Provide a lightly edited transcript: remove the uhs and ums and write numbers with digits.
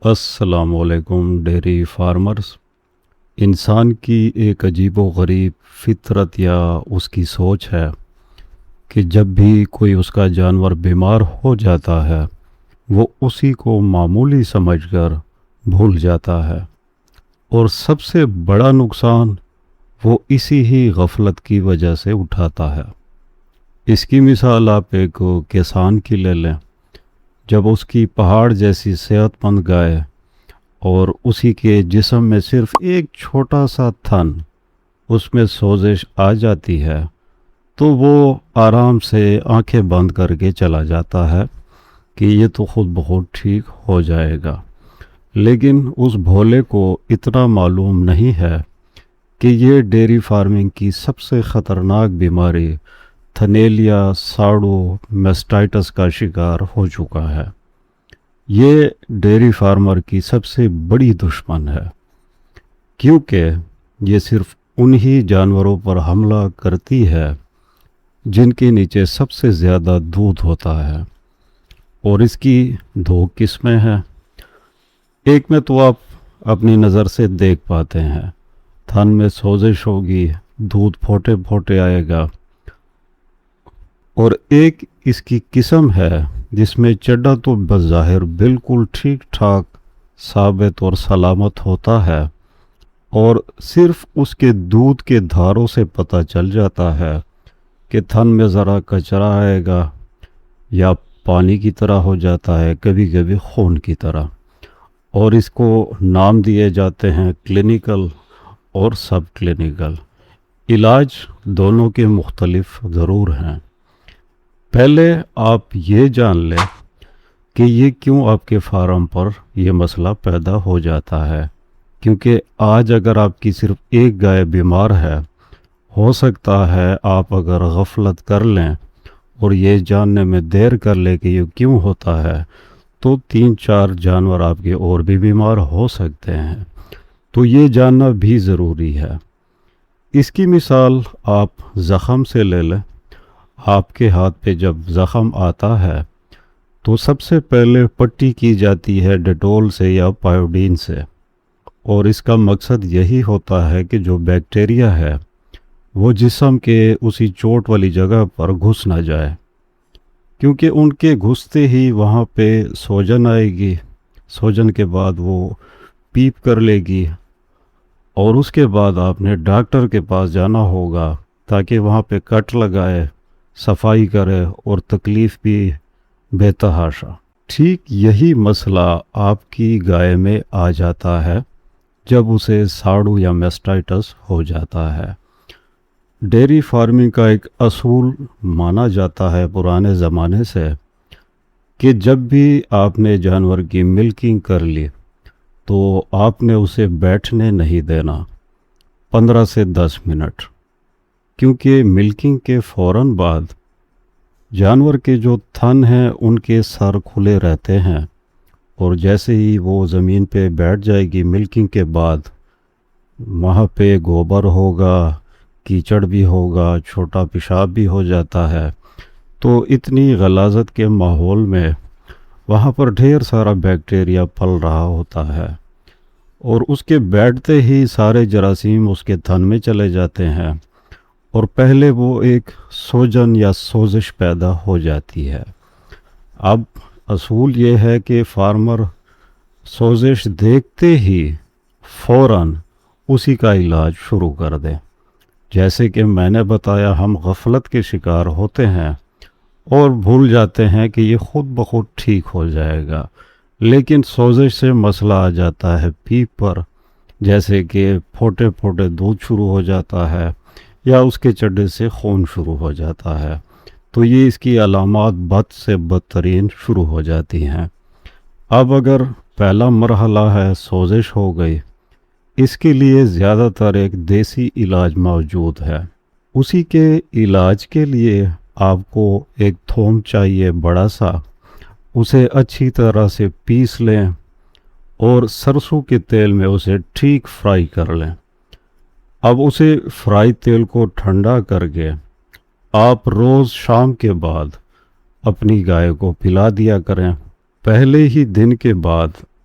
السلام علیکم dairy farmers. انسان کی ایک عجیب و غریب فطرت یا اس کی سوچ ہے کہ جب بھی کوئی اس کا جانور بیمار ہو جاتا ہے وہ اسی کو معمولی سمجھ کر بھول جاتا ہے، اور سب سے بڑا نقصان وہ اسی ہی غفلت کی وجہ سے اٹھاتا ہے۔ اس کی مثال آپ ایک کسان کی لے لیں۔ جب اس کی پہاڑ جیسی صحت مند گائے اور اسی کے جسم میں صرف ایک چھوٹا سا تھن اس میں سوزش آ جاتی ہے تو وہ آرام سے آنکھیں بند کر کے چلا جاتا ہے کہ یہ تو خود بخود ٹھیک ہو جائے گا، لیکن اس بھولے کو اتنا معلوم نہیں ہے کہ یہ ڈیری فارمنگ کی سب سے خطرناک بیماری تھنیلیا ساڑو میسٹائٹس کا شکار ہو چکا ہے۔ یہ ڈیری فارمر کی سب سے بڑی دشمن ہے، کیونکہ یہ صرف انہی جانوروں پر حملہ کرتی ہے جن کے نیچے سب سے زیادہ دودھ ہوتا ہے، اور اس کی دو قسمیں ہیں۔ ایک میں تو آپ اپنی نظر سے دیکھ پاتے ہیں، تھن میں سوزش ہوگی، دودھ پھوٹے پھوٹے آئے گا، اور ایک اس کی قسم ہے جس میں چڈا تو بظاہر بالکل ٹھیک ٹھاک ثابت اور سلامت ہوتا ہے، اور صرف اس کے دودھ کے دھاروں سے پتہ چل جاتا ہے کہ تھن میں ذرا کچرا آئے گا یا پانی کی طرح ہو جاتا ہے، کبھی کبھی خون کی طرح، اور اس کو نام دیے جاتے ہیں کلینیکل اور سب کلینیکل۔ علاج دونوں کے مختلف ضرور ہیں۔ پہلے آپ یہ جان لیں کہ یہ کیوں آپ کے فارم پر یہ مسئلہ پیدا ہو جاتا ہے، کیونکہ آج اگر آپ کی صرف ایک گائے بیمار ہے، ہو سکتا ہے آپ اگر غفلت کر لیں اور یہ جاننے میں دیر کر لیں کہ یہ کیوں ہوتا ہے تو 3-4 جانور آپ کے اور بھی بیمار ہو سکتے ہیں، تو یہ جاننا بھی ضروری ہے۔ اس کی مثال آپ زخم سے لے لیں۔ آپ کے ہاتھ پہ جب زخم آتا ہے تو سب سے پہلے پٹی کی جاتی ہے ڈیٹول سے یا پائیوڈین سے، اور اس کا مقصد یہی ہوتا ہے کہ جو بیکٹیریا ہے وہ جسم کے اسی چوٹ والی جگہ پر گھس نہ جائے، کیونکہ ان کے گھستے ہی وہاں پہ سوجن آئے گی، سوجن کے بعد وہ پیپ کر لے گی، اور اس کے بعد آپ نے ڈاکٹر کے پاس جانا ہوگا تاکہ وہاں پہ کٹ لگائے، صفائی کرے اور تکلیف بھی بے تحاشا۔ ٹھیک یہی مسئلہ آپ کی گائے میں آ جاتا ہے جب اسے ساڑو یا میسٹائٹس ہو جاتا ہے۔ ڈیری فارمنگ کا ایک اصول مانا جاتا ہے پرانے زمانے سے کہ جب بھی آپ نے جانور کی ملکنگ کر لی تو آپ نے اسے بیٹھنے نہیں دینا 15 سے 10 منٹ، کیونکہ ملکنگ کے فوراً بعد جانور کے جو تھن ہیں ان کے سر کھلے رہتے ہیں، اور جیسے ہی وہ زمین پہ بیٹھ جائے گی ملکنگ کے بعد، وہاں پہ گوبر ہوگا، کیچڑ بھی ہوگا، چھوٹا پیشاب بھی ہو جاتا ہے، تو اتنی غلاظت کے ماحول میں وہاں پر ڈھیر سارا بیکٹیریا پل رہا ہوتا ہے، اور اس کے بیٹھتے ہی سارے جراثیم اس کے تھن میں چلے جاتے ہیں، اور پہلے وہ ایک سوجن یا سوزش پیدا ہو جاتی ہے۔ اب اصول یہ ہے کہ فارمر سوزش دیکھتے ہی فوراً اسی کا علاج شروع کر دیں۔ جیسے کہ میں نے بتایا، ہم غفلت کے شکار ہوتے ہیں اور بھول جاتے ہیں کہ یہ خود بخود ٹھیک ہو جائے گا، لیکن سوزش سے مسئلہ آ جاتا ہے پیپ پر، جیسے کہ پھوٹے پھوٹے دودھ شروع ہو جاتا ہے یا اس کے چڈے سے خون شروع ہو جاتا ہے، تو یہ اس کی علامات بد سے بدترین شروع ہو جاتی ہیں۔ اب اگر پہلا مرحلہ ہے سوزش ہو گئی، اس کے لیے زیادہ تر ایک دیسی علاج موجود ہے۔ اسی کے علاج کے لیے آپ کو ایک تھوم چاہیے بڑا سا، اسے اچھی طرح سے پیس لیں اور سرسوں کے تیل میں اسے ٹھیک فرائی کر لیں۔ اب اسے فرائی تیل کو ٹھنڈا کر کے آپ روز شام کے بعد اپنی گائے کو پلا دیا کریں۔ پہلے ہی دن کے بعد